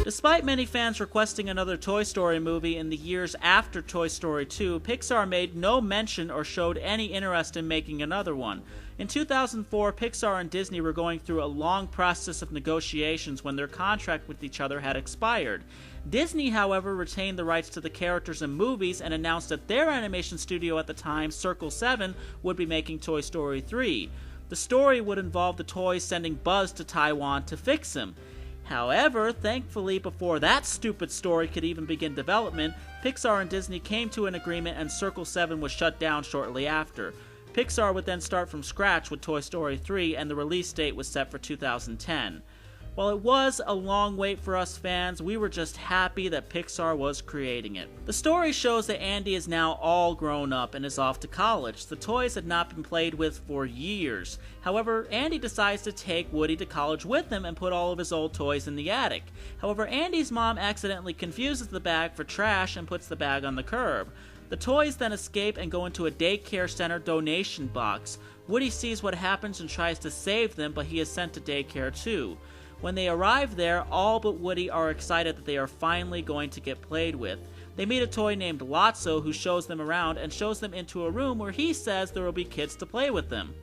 Despite many fans requesting another Toy Story movie in the years after Toy Story 2, Pixar made no mention or showed any interest in making another one. In 2004, Pixar and Disney were going through a long process of negotiations when their contract with each other had expired. Disney, however, retained the rights to the characters and movies and announced that their animation studio at the time, Circle 7, would be making Toy Story 3. The story would involve the toys sending Buzz to Taiwan to fix him. However, thankfully, before that stupid story could even begin development, Pixar and Disney came to an agreement and Circle 7 was shut down shortly after. Pixar would then start from scratch with Toy Story 3, and the release date was set for 2010. While it was a long wait for us fans, we were just happy that Pixar was creating it. The story shows that Andy is now all grown up and is off to college. The toys had not been played with for years. However, Andy decides to take Woody to college with him and put all of his old toys in the attic. However, Andy's mom accidentally confuses the bag for trash and puts the bag on the curb. The toys then escape and go into a daycare center donation box. Woody sees what happens and tries to save them, but he is sent to daycare too. When they arrive there, all but Woody are excited that they are finally going to get played with. They meet a toy named Lotso who shows them around and shows them into a room where he says there will be kids to play with them.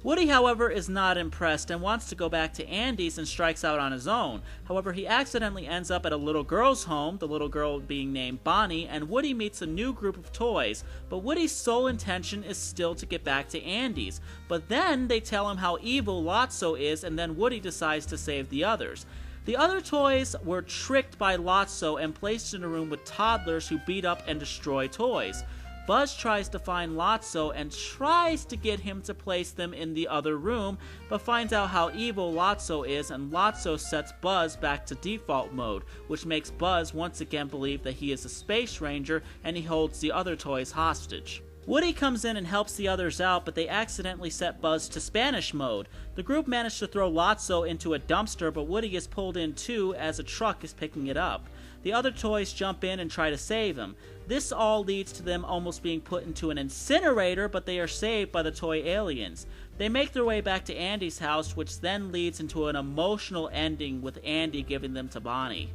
Woody, however, is not impressed and wants to go back to Andy's and strikes out on his own. However, he accidentally ends up at a little girl's home, the little girl being named Bonnie, and Woody meets a new group of toys, but Woody's sole intention is still to get back to Andy's. But then they tell him how evil Lotso is, and then Woody decides to save the others. The other toys were tricked by Lotso and placed in a room with toddlers who beat up and destroy toys. Buzz tries to find Lotso and tries to get him to place them in the other room, but finds out how evil Lotso is, and Lotso sets Buzz back to default mode, which makes Buzz once again believe that he is a space ranger and he holds the other toys hostage. Woody comes in and helps the others out, but they accidentally set Buzz to Spanish mode. The group managed to throw Lotso into a dumpster, but Woody is pulled in too as a truck is picking it up. The other toys jump in and try to save him. This all leads to them almost being put into an incinerator, but they are saved by the toy aliens. They make their way back to Andy's house, which then leads into an emotional ending with Andy giving them to Bonnie.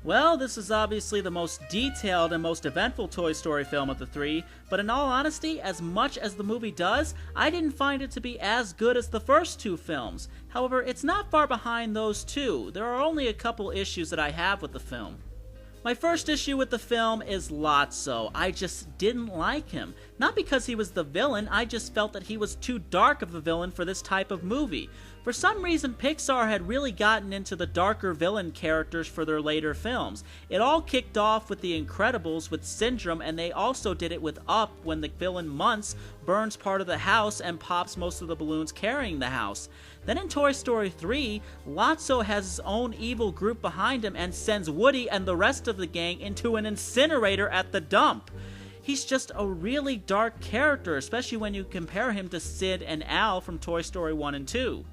Well, this is obviously the most detailed and most eventful Toy Story film of the three, but in all honesty, as much as the movie does, I didn't find it to be as good as the first two films. However, it's not far behind those two. There are only a couple issues that I have with the film. My first issue with the film is Lotso. I just didn't like him. Not because he was the villain, I just felt that he was too dark of a villain for this type of movie. For some reason, Pixar had really gotten into the darker villain characters for their later films. It all kicked off with The Incredibles with Syndrome, and they also did it with Up when the villain Muntz burns part of the house and pops most of the balloons carrying the house. Then in Toy Story 3, Lotso has his own evil group behind him and sends Woody and the rest of the gang into an incinerator at the dump. He's just a really dark character, especially when you compare him to Sid and Al from Toy Story 1 and 2.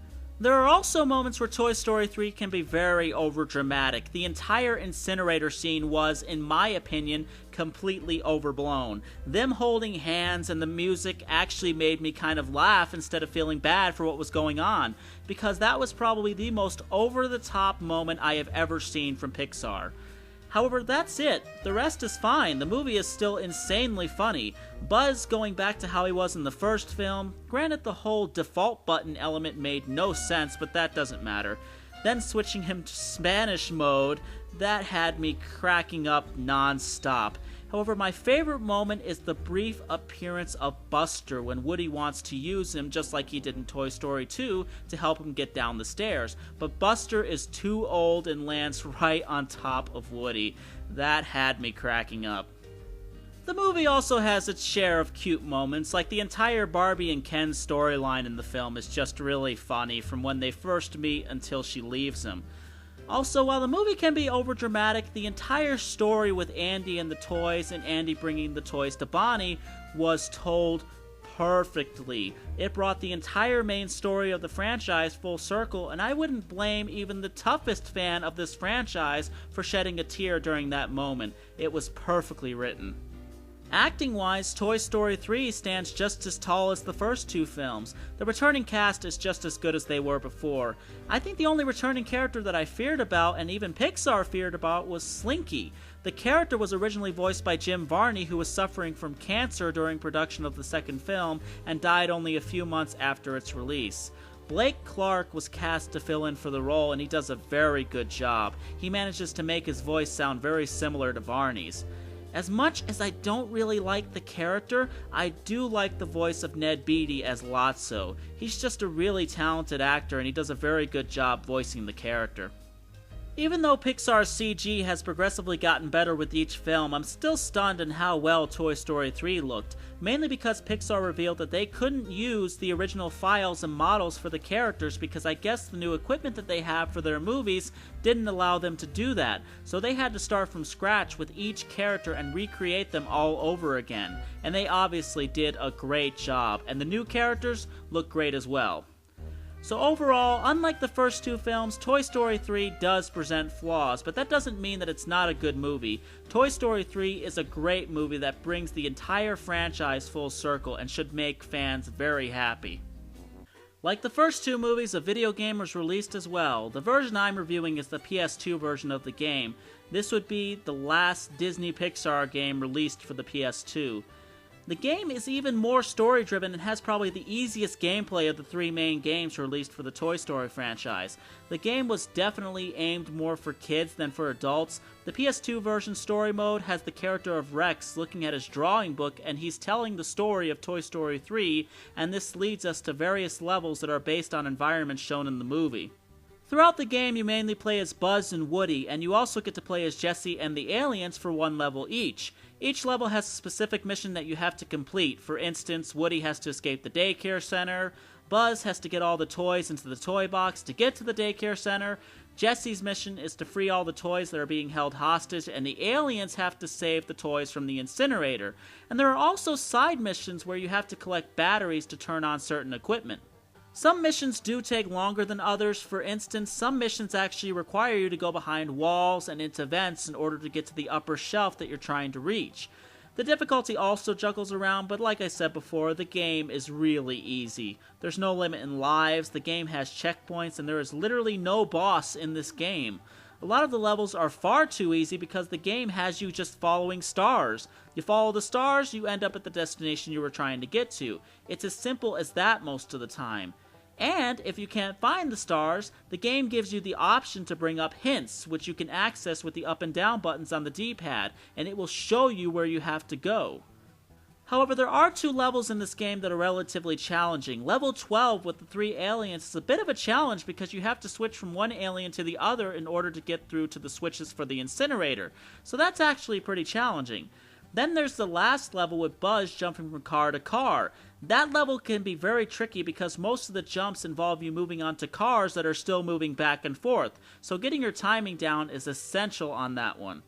There are also moments where Toy Story 3 can be very overdramatic. The entire incinerator scene was, in my opinion, completely overblown. Them holding hands and the music actually made me kind of laugh instead of feeling bad for what was going on, because that was probably the most over-the-top moment I have ever seen from Pixar. However, that's it. The rest is fine. The movie is still insanely funny. Buzz going back to how he was in the first film. Granted, the whole default button element made no sense, but that doesn't matter. Then switching him to Spanish mode, that had me cracking up non-stop. However, my favorite moment is the brief appearance of Buster when Woody wants to use him, just like he did in Toy Story 2, to help him get down the stairs. But Buster is too old and lands right on top of Woody. That had me cracking up. The movie also has its share of cute moments, like the entire Barbie and Ken storyline in the film is just really funny from when they first meet until she leaves him. Also, while the movie can be overdramatic, the entire story with Andy and the toys and Andy bringing the toys to Bonnie was told perfectly. It brought the entire main story of the franchise full circle, and I wouldn't blame even the toughest fan of this franchise for shedding a tear during that moment. It was perfectly written. Acting-wise, Toy Story 3 stands just as tall as the first two films. The returning cast is just as good as they were before. I think the only returning character that I feared about, and even Pixar feared about, was Slinky. The character was originally voiced by Jim Varney, who was suffering from cancer during production of the second film and died only a few months after its release. Blake Clark was cast to fill in for the role, and he does a very good job. He manages to make his voice sound very similar to Varney's. As much as I don't really like the character, I do like the voice of Ned Beatty as Lotso. He's just a really talented actor, and he does a very good job voicing the character. Even though Pixar's CG has progressively gotten better with each film, I'm still stunned in how well Toy Story 3 looked, mainly because Pixar revealed that they couldn't use the original files and models for the characters because I guess the new equipment that they have for their movies didn't allow them to do that, so they had to start from scratch with each character and recreate them all over again, and they obviously did a great job, and the new characters look great as well. So overall, unlike the first two films, Toy Story 3 does present flaws, but that doesn't mean that it's not a good movie. Toy Story 3 is a great movie that brings the entire franchise full circle and should make fans very happy. Like the first two movies, a video game was released as well. The version I'm reviewing is the PS2 version of the game. This would be the last Disney Pixar game released for the PS2. The game is even more story-driven and has probably the easiest gameplay of the three main games released for the Toy Story franchise. The game was definitely aimed more for kids than for adults. The PS2 version story mode has the character of Rex looking at his drawing book and he's telling the story of Toy Story 3, and this leads us to various levels that are based on environments shown in the movie. Throughout the game, you mainly play as Buzz and Woody, and you also get to play as Jessie and the aliens for one level each. Each level has a specific mission that you have to complete. For instance, Woody has to escape the daycare center, Buzz has to get all the toys into the toy box to get to the daycare center, Jessie's mission is to free all the toys that are being held hostage, and the aliens have to save the toys from the incinerator. And there are also side missions where you have to collect batteries to turn on certain equipment. Some missions do take longer than others. For instance, some missions actually require you to go behind walls and into vents in order to get to the upper shelf that you're trying to reach. The difficulty also juggles around, but like I said before, the game is really easy. There's no limit in lives, the game has checkpoints, and there is literally no boss in this game. A lot of the levels are far too easy because the game has you just following stars. You follow the stars, you end up at the destination you were trying to get to. It's as simple as that most of the time. And if you can't find the stars, the game gives you the option to bring up hints, which you can access with the up and down buttons on the D-pad, and it will show you where you have to go. However, there are two levels in this game that are relatively challenging. Level 12 with the three aliens is a bit of a challenge because you have to switch from one alien to the other in order to get through to the switches for the incinerator, so that's actually pretty challenging. Then there's the last level with Buzz jumping from car to car. That level can be very tricky because most of the jumps involve you moving onto cars that are still moving back and forth, so getting your timing down is essential on that one.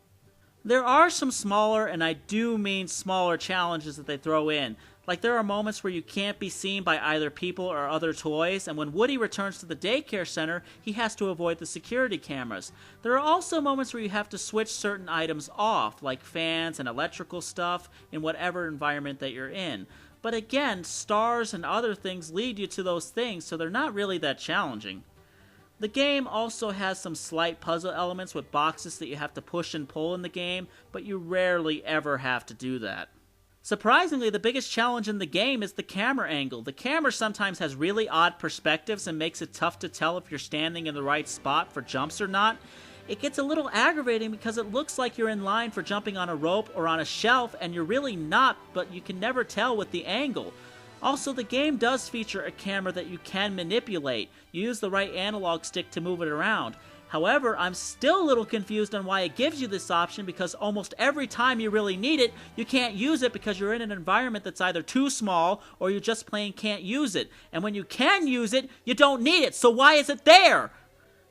There are some smaller, and I do mean smaller, challenges that they throw in. Like there are moments where you can't be seen by either people or other toys, and when Woody returns to the daycare center, he has to avoid the security cameras. There are also moments where you have to switch certain items off, like fans and electrical stuff, in whatever environment that you're in. But again, stars and other things lead you to those things, so they're not really that challenging. The game also has some slight puzzle elements with boxes that you have to push and pull in the game, but you rarely ever have to do that. Surprisingly, the biggest challenge in the game is the camera angle. The camera sometimes has really odd perspectives and makes it tough to tell if you're standing in the right spot for jumps or not. It gets a little aggravating because it looks like you're in line for jumping on a rope or on a shelf, and you're really not, but you can never tell with the angle. Also, the game does feature a camera that you can manipulate. You use the right analog stick to move it around. However, I'm still a little confused on why it gives you this option because almost every time you really need it, you can't use it because you're in an environment that's either too small or you just plain can't use it. And when you can use it, you don't need it, so why is it there?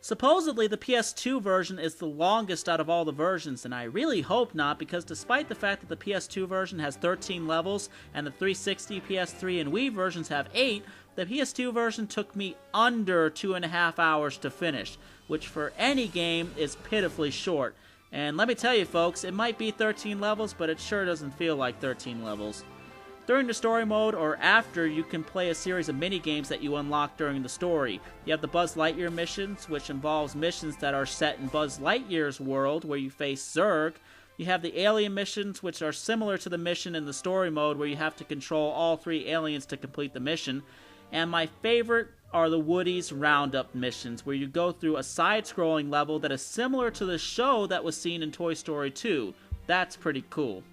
Supposedly, the PS2 version is the longest out of all the versions, and I really hope not, because despite the fact that the PS2 version has 13 levels, and the 360, PS3, and Wii versions have 8, the PS2 version took me under 2.5 hours to finish, which for any game is pitifully short. And let me tell you folks, it might be 13 levels, but it sure doesn't feel like 13 levels. During the story mode or after, you can play a series of mini-games that you unlock during the story. You have the Buzz Lightyear missions, which involves missions that are set in Buzz Lightyear's world, where you face Zurg. You have the alien missions, which are similar to the mission in the story mode, where you have to control all 3 aliens to complete the mission. And my favorite are the Woody's Roundup missions, where you go through a side-scrolling level that is similar to the show that was seen in Toy Story 2. That's pretty cool.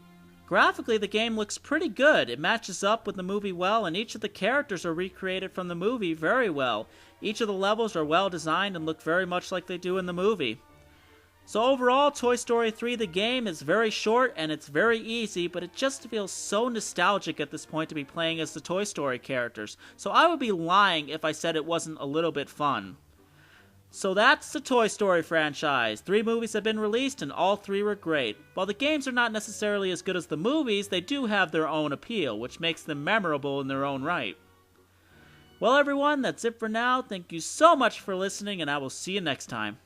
Graphically, the game looks pretty good. It matches up with the movie well, and each of the characters are recreated from the movie very well. Each of the levels are well designed and look very much like they do in the movie. So overall, Toy Story 3 the game is very short and it's very easy, but it just feels so nostalgic at this point to be playing as the Toy Story characters. So I would be lying if I said it wasn't a little bit fun. So that's the Toy Story franchise. 3 movies have been released and all 3 were great. While the games are not necessarily as good as the movies, they do have their own appeal, which makes them memorable in their own right. Well everyone, that's it for now. Thank you so much for listening, and I will see you next time.